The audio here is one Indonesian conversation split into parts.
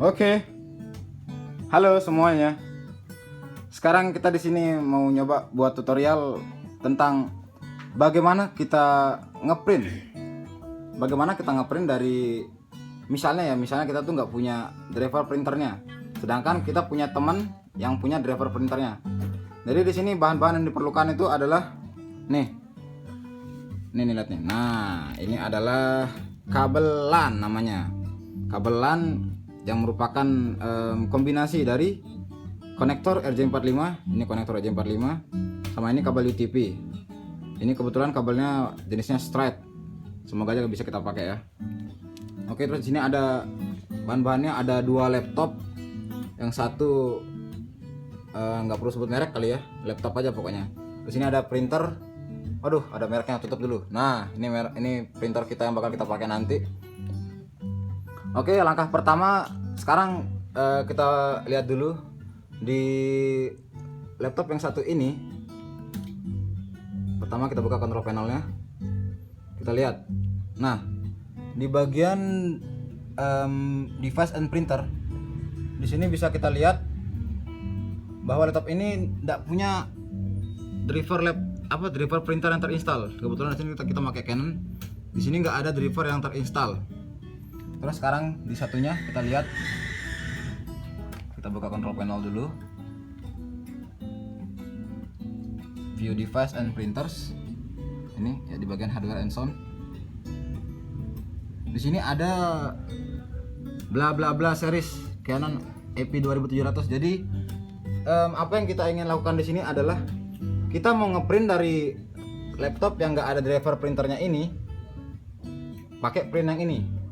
Oke, halo semuanya. Sekarang kita di sini mau nyoba buat tutorial tentang bagaimana kita ngeprint. Bagaimana kita ngeprint dari misalnya kita tuh nggak punya driver printernya, sedangkan kita punya teman yang punya driver printernya. Jadi di sini bahan-bahan yang diperlukan itu adalah nih lihat nih. Nah, ini adalah kabel LAN namanya. Kabel LAN yang merupakan kombinasi dari konektor RJ45, ini konektor RJ45 sama ini kabel UTP. Ini kebetulan kabelnya jenisnya straight. Semoga aja bisa kita pakai ya. Oke, terus di sini ada bahan-bahannya, ada dua laptop. Yang satu nggak perlu sebut merek kali ya, laptop aja pokoknya. Di sini ada printer. Waduh, ada mereknya, tutup dulu. Nah, ini printer kita yang bakal kita pakai nanti. Oke, langkah pertama sekarang kita lihat dulu di laptop yang satu ini. Pertama kita buka control panelnya, kita lihat. Nah, di bagian device and printer, di sini bisa kita lihat bahwa laptop ini tidak punya driver printer yang terinstall. Kebetulan di sini kita pakai Canon. Di sini nggak ada driver yang terinstall. Terus sekarang di satunya kita lihat, kita buka control panel dulu, view device and printers. Ini ya di bagian hardware and sound. Di sini ada bla bla bla series Canon EP2700. Jadi apa yang kita ingin lakukan di sini adalah kita mau ngeprint dari laptop yang nggak ada driver printernya ini, pakai print yang ini.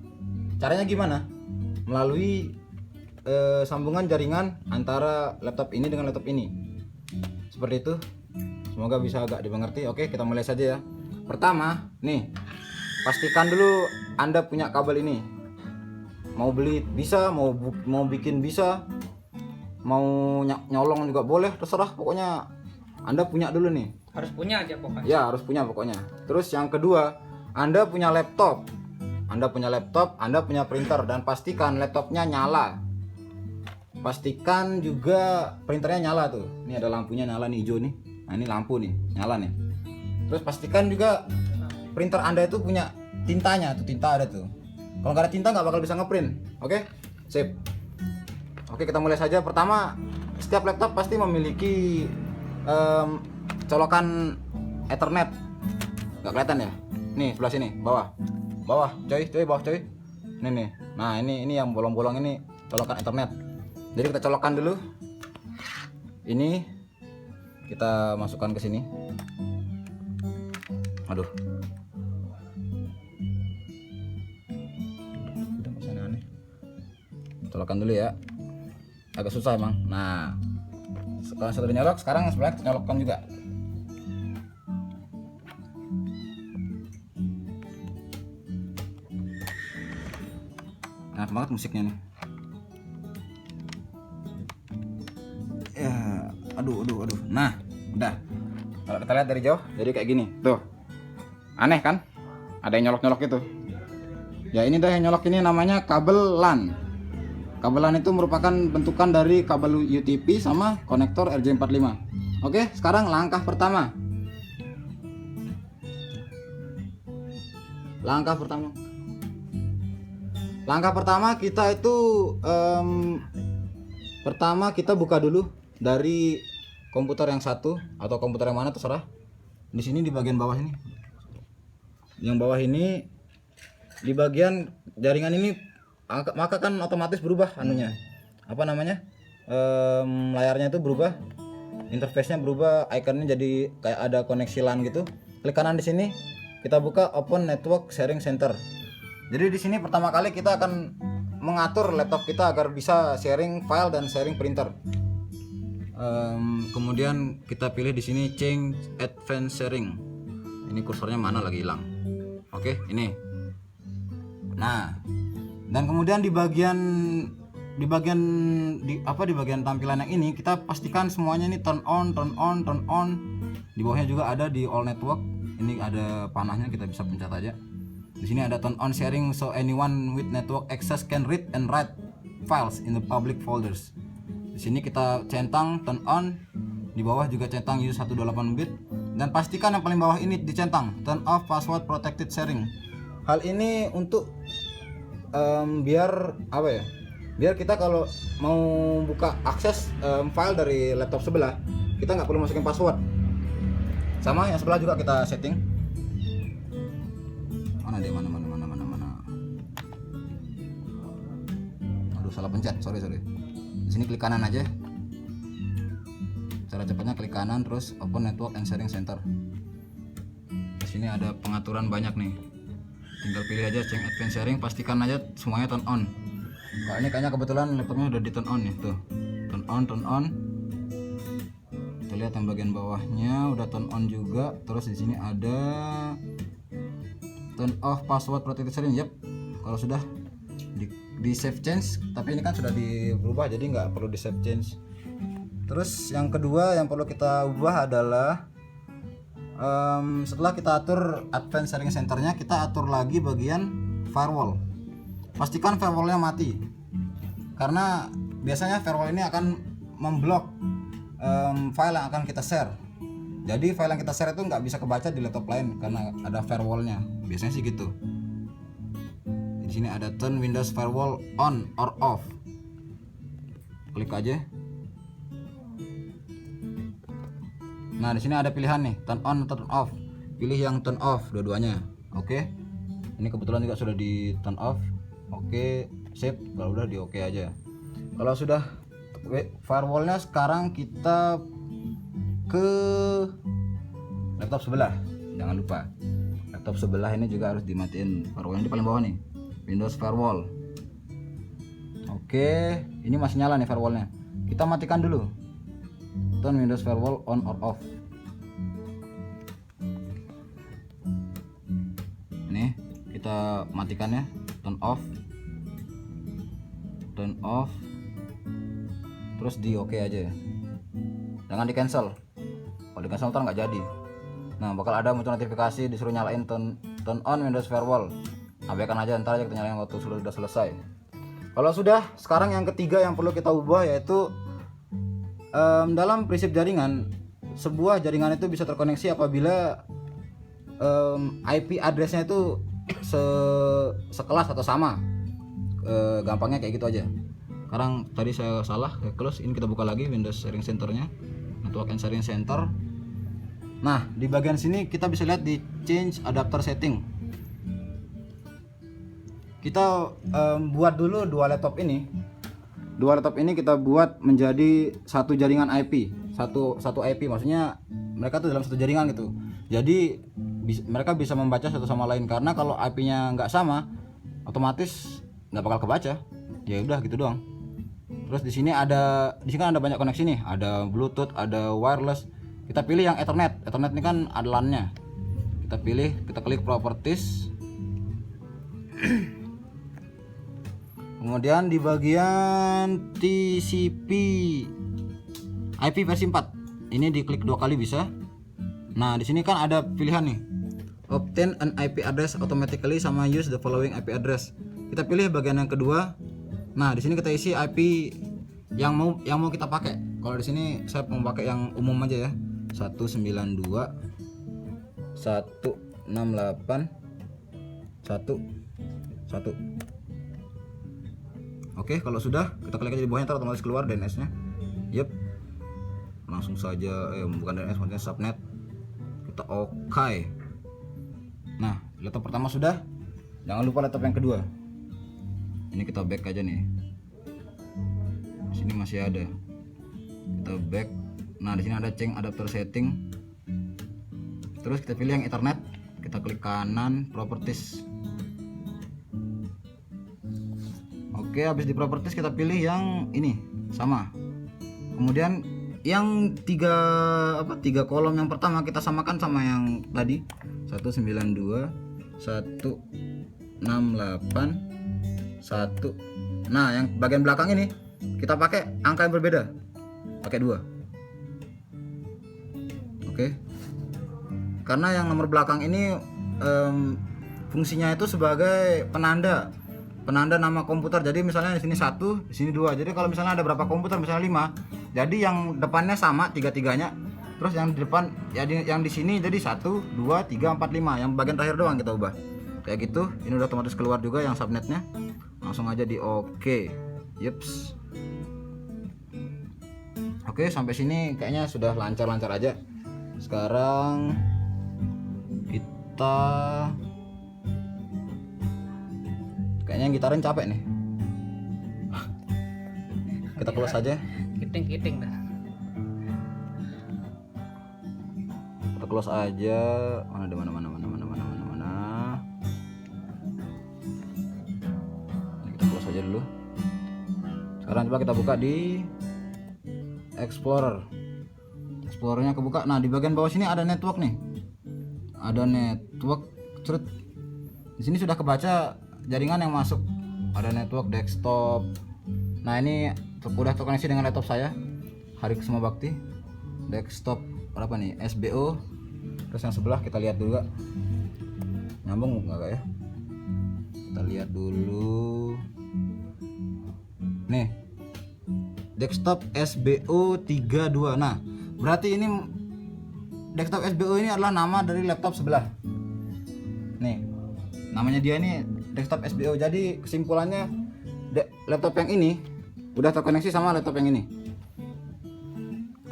Caranya gimana? Melalui sambungan jaringan antara laptop ini dengan laptop ini. Seperti itu. Semoga bisa agak dimengerti. Oke, kita mulai saja ya. Pertama, nih, pastikan dulu Anda punya kabel ini. Mau beli bisa, mau bikin bisa, mau nyolong juga boleh, terserah. Pokoknya Anda punya dulu nih. Harus punya aja pokoknya. Ya, harus punya pokoknya. Terus yang kedua, Anda punya laptop. Anda punya printer, dan pastikan laptopnya nyala. Pastikan juga printernya nyala tuh. Ini ada lampunya nyala nih, hijau nih. Nah, ini lampu nih, nyala nih. Terus pastikan juga printer Anda itu punya tintanya, tuh tinta ada tuh. Kalau nggak ada tinta nggak bakal bisa ngeprint. Oke? Sip. Oke, kita mulai saja. Pertama, setiap laptop pasti memiliki colokan Ethernet. Nggak kelihatan ya? Nih, sebelah sini, bawah, bawah coy. Nih. Nah, ini yang bolong-bolong ini colokan Ethernet. Jadi kita colokkan dulu. Ini kita masukkan ke sini. Aduh. Udah masih aneh. Colokkan dulu ya. Agak susah emang. Nah, setelah sudah nyolok, sekarang sebelah kita nyolokkan juga. Enak banget musiknya nih. Ya, aduh. Nah, udah. Kalau kita lihat dari jauh, jadi kayak gini. Tuh. Aneh kan? Ada yang nyolok-nyolok itu. Ya, ini dah yang nyolok ini namanya kabel LAN. Kabel LAN itu merupakan bentukan dari kabel UTP sama konektor RJ45. Oke, sekarang langkah pertama. Langkah pertama kita itu pertama kita buka dulu dari komputer yang satu atau komputer yang mana terserah. Di sini di bagian bawah ini. Yang bawah ini di bagian jaringan ini, maka kan otomatis berubah anunya. Apa namanya? Layarnya itu berubah. Interface-nya berubah, ikonnya jadi kayak ada koneksi LAN gitu. Klik kanan di sini, kita buka Open Network Sharing Center. Jadi di sini pertama kali kita akan mengatur laptop kita agar bisa sharing file dan sharing printer. Kemudian kita pilih di sini Change Advanced Sharing. Ini kursornya mana lagi hilang. Oke, ini. Nah, dan kemudian di bagian tampilan yang ini kita pastikan semuanya ini turn on. Di bawahnya juga ada di all network. Ini ada panahnya, kita bisa pencet aja. Di sini ada turn on sharing so anyone with network access can read and write files in the public folders. Di sini kita centang turn on, di bawah juga centang use 128 bit, dan pastikan yang paling bawah ini dicentang turn off password protected sharing. Hal ini untuk biar apa ya? Biar kita kalau mau buka akses file dari laptop sebelah, kita nggak perlu masukin password. Sama yang sebelah juga kita setting. Mana deh, mana. Aduh, salah pencet, sorry. Di sini klik kanan aja. Cara cepatnya klik kanan terus open network and sharing center. Di sini ada pengaturan banyak nih. Tinggal pilih aja change advanced sharing, pastikan aja semuanya turn on. Nah, ini kayaknya kebetulan laptopnya udah di turn on ya, tuh. Turn on. Kita lihat yang bagian bawahnya udah turn on juga. Terus di sini ada turn off password protected sharing. Yap. Kalau sudah di save change, tapi ini kan sudah dirubah jadi nggak perlu di save change. Terus yang kedua yang perlu kita ubah adalah setelah kita atur advanced sharing centernya, kita atur lagi bagian firewall. Pastikan firewallnya mati, karena biasanya firewall ini akan memblok file yang akan kita share. Jadi file yang kita share itu nggak bisa kebaca di laptop lain karena ada firewallnya. Biasanya sih gitu. Di sini ada turn Windows Firewall on or off. Klik aja. Nah, di sini ada pilihan nih, turn on atau turn off. Pilih yang turn off dua-duanya. Oke. Ini kebetulan juga sudah di turn off. Oke, save. Kalau udah di oke aja. Kalau sudah firewallnya, sekarang kita ke laptop sebelah. Jangan lupa. Laptop sebelah ini juga harus dimatiin firewall. Yang di paling bawah nih, Windows Firewall. Oke, ini masih nyala nih firewallnya. Kita matikan dulu. Turn Windows Firewall on or off. Ini kita matikan ya, turn off, terus di oke aja. Jangan di cancel. Kalau di cancel ntar nggak jadi. Nah, bakal ada muncul notifikasi disuruh nyalain turn on Windows Firewall. Abaikan aja, ntar aja kita nyalain waktu sudah selesai. Kalau sudah, sekarang yang ketiga yang perlu kita ubah yaitu dalam prinsip jaringan, sebuah jaringan itu bisa terkoneksi apabila IP addressnya itu sekelas atau sama. Gampangnya kayak gitu aja. Sekarang tadi saya salah, close. Ini kita buka lagi Windows Sharing Centernya, Network and Sharing Center. Nah, di bagian sini kita bisa lihat di Change Adapter Setting. Kita buat dulu dua laptop ini kita buat menjadi satu jaringan IP, satu IP, maksudnya mereka tuh dalam satu jaringan gitu. Jadi mereka bisa membaca satu sama lain, karena kalau IP-nya nggak sama, otomatis nggak bakal kebaca. Ya udah gitu doang. Terus di sini ada banyak koneksi nih, ada Bluetooth, ada wireless. Kita pilih yang Ethernet. Ethernet ini kan ada LAN-nya. Kita pilih, kita klik Properties. Kemudian di bagian TCP IP versi 4, ini diklik 2 kali bisa. Nah, di sini kan ada pilihan nih, obtain an IP address automatically sama use the following IP address. Kita pilih bagian yang kedua. Nah, di sini kita isi IP yang mau kita pakai. Kalau di sini saya mau pakai yang umum aja ya, 192 168 11. Oke, kalau sudah kita klik aja di bawahnya, ntar otomatis keluar DNS-nya. Yep. Langsung saja bukan DNS, maksudnya subnet. Kita oke. Nah, laptop pertama sudah. Jangan lupa laptop yang kedua. Ini kita back aja nih. Di sini masih ada. Kita back. Nah, di sini ada change adapter setting. Terus kita pilih yang Ethernet. Kita klik kanan, properties. Oke, habis di properties kita pilih yang ini, sama. Kemudian yang tiga kolom yang pertama kita samakan sama yang tadi, 192 168 1. Nah, yang bagian belakang ini kita pakai angka yang berbeda, pakai 2. Oke, karena yang nomor belakang ini fungsinya itu sebagai penanda penanda nama komputer. Jadi misalnya di sini 1, di sini 2. Jadi kalau misalnya ada berapa komputer, misalnya 5, jadi yang depannya sama tiga-tiganya. Terus yang di depan, jadi yang di sini jadi 1, 2, 3, 4, 5. Yang bagian terakhir doang kita ubah. Kayak gitu. Ini udah otomatis keluar juga yang subnetnya. Langsung aja di oke. Yeps. Oke, sampai sini kayaknya sudah lancar-lancar aja. Sekarang kita kayaknya yang gitarin capek nih. Kita close aja. Kiting dah. Kita close aja. Mana. Ini kita close aja dulu. Sekarang coba kita buka di Explorer. Explorernya kebuka. Nah, di bagian bawah sini ada network nih. Ada network. Cerut. Di sini sudah kebaca jaringan yang masuk. Ada network desktop. Nah, ini udah terkoneksi dengan laptop saya. Hari Kusuma Bakti. Desktop berapa nih? SBO. Terus yang sebelah kita lihat dulu, gak? Nyambung enggak ya? Kita lihat dulu. Nih. Desktop SBO 32. Nah, berarti ini desktop SBO ini adalah nama dari laptop sebelah. Nih. Namanya dia ini desktop SBO. Jadi kesimpulannya laptop yang ini udah terkoneksi sama laptop yang ini.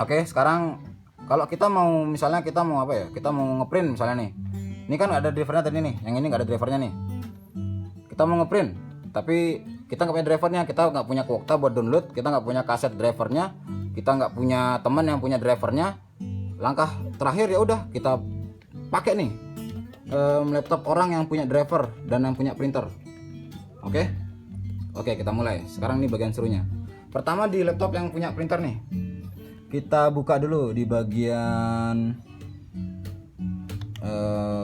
Oke, sekarang kalau kita mau misalnya kita mau apa ya? Kita mau ngeprint misalnya nih. Ini kan ada drivernya tadi nih. Yang ini nggak ada drivernya nih. Kita mau ngeprint, tapi kita nggak punya drivernya. Kita nggak punya kuota buat download. Kita nggak punya kaset drivernya. Kita nggak punya teman yang punya drivernya. Langkah terakhir ya udah kita pakai nih laptop orang yang punya driver dan yang punya printer. Oke, kita mulai. Sekarang nih bagian serunya. Pertama di laptop yang punya printer nih. Kita buka dulu di bagian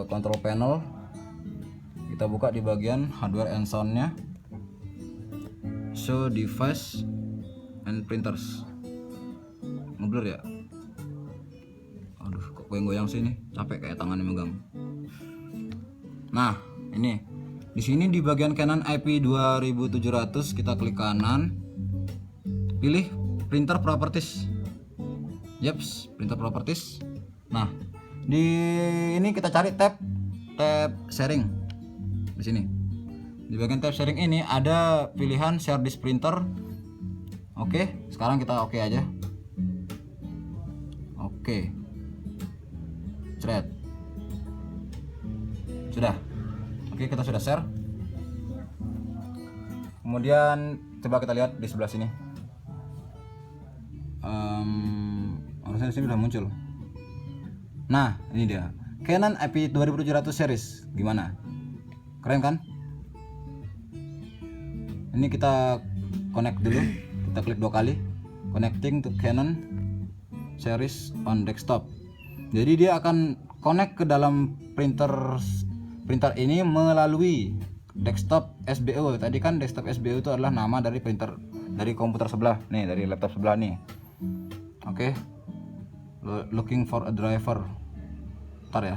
control panel. Kita buka di bagian hardware and soundnya. Show device and printers. Ngeblur ya? Aduh, kok goyang-goyang sih ini? Capek kayak tangannya megang. Nah, ini. Di sini di bagian Canon IP 2700 kita klik kanan. Pilih printer properties. Yeps, printer properties. Nah, di ini kita cari tab sharing. Di sini. Di bagian tab sharing ini ada pilihan share this printer. Oke, sekarang kita oke aja. Oke. Thread. Sudah. Oke, kita sudah share. Kemudian coba kita lihat di sebelah sini. Harusnya di sini udah muncul. Nah, ini dia. Canon IP 2700 series. Gimana? Keren kan? Ini kita connect dulu. Kita klik 2 kali. Connecting to Canon series on desktop. Jadi dia akan connect ke dalam printer ini melalui desktop SBO. Tadi kan desktop SBO itu adalah nama dari printer dari komputer sebelah. Nih, dari laptop sebelah nih. Oke. Looking for a driver. Ntar ya.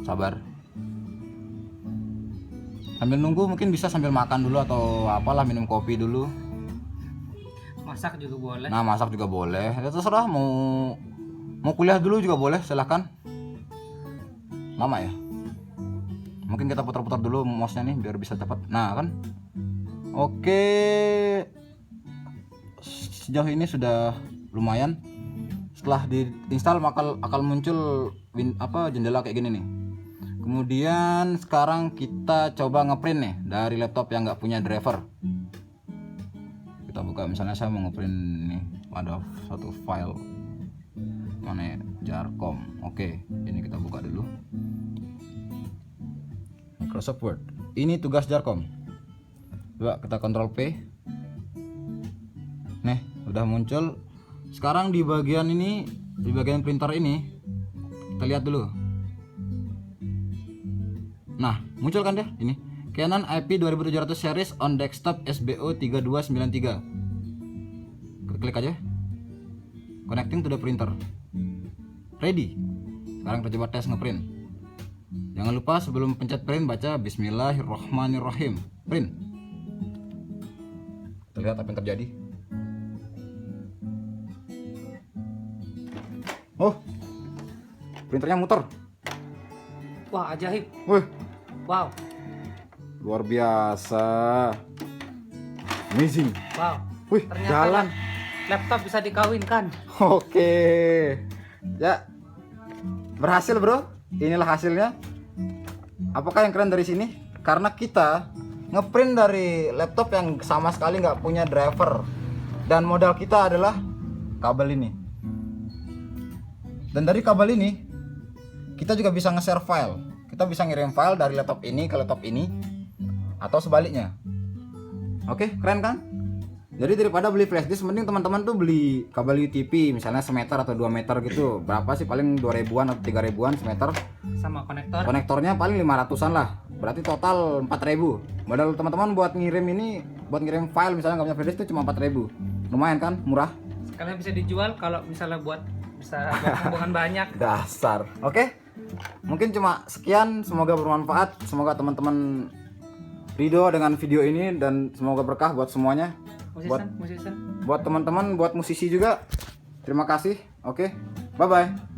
Sabar. Sambil nunggu mungkin bisa sambil makan dulu atau apalah, minum kopi dulu. Masak juga boleh. Nah, masak juga boleh. Ya terserah, mau kuliah dulu juga boleh, silahkan. Lama ya. Mungkin kita putar-putar dulu mouse-nya nih biar bisa cepat. Nah, kan. Oke. Sejauh ini sudah lumayan. Setelah diinstal akan muncul jendela kayak gini nih. Kemudian sekarang kita coba ngeprint nih dari laptop yang nggak punya driver. Kita buka, misalnya saya mau ngeprint nih, ada satu file mana ya, Jarcom. Oke, ini kita buka dulu. Microsoft Word. Ini tugas Jarcom. Coba kita Ctrl P. Nih, udah muncul. Sekarang di bagian ini, di bagian printer ini, kita lihat dulu. Nah, muncul kan deh ini. Canon IP 2700 series on desktop SBO 3293. Klik aja. Connecting to the printer. Ready. Sekarang kita coba tes ngeprint. Jangan lupa sebelum pencet print baca Bismillahirrohmanirrohim. Print. Kita lihat apa yang terjadi. Oh, printernya muter. Wah, ajaib. Wih, Wow. luar biasa. Amazing. Wow. Wih, Ternyata jalan. laptop bisa dikawinkan. Oke. Ya. Berhasil, Bro. Inilah hasilnya. Apakah yang keren dari sini? Karena kita ngeprint dari laptop yang sama sekali nggak punya driver. Dan modal kita adalah kabel ini. Dan dari kabel ini kita juga bisa nge-share file. Kita bisa ngirim file dari laptop ini ke laptop ini atau sebaliknya. Oke, keren kan? Jadi daripada beli flash disk, mending teman-teman tuh beli kabel UTP misalnya semeter atau 2 meter gitu. Berapa sih, paling 2 ribuan atau 3 ribuan semeter. Sama konektor. Konektornya paling 500-an lah. Berarti total 4.000. Modal teman-teman buat ngirim ini, buat ngirim file misalnya nggak punya flash disk itu cuma 4.000. Lumayan kan? Murah. Sekalian bisa dijual kalau misalnya bisa buat hubungan banyak. Dasar. Oke. Mungkin cuma sekian, semoga bermanfaat. Semoga teman-teman ridho dengan video ini dan semoga berkah buat semuanya. Musician. Buat teman-teman, buat musisi juga. Terima kasih. Oke. Bye bye.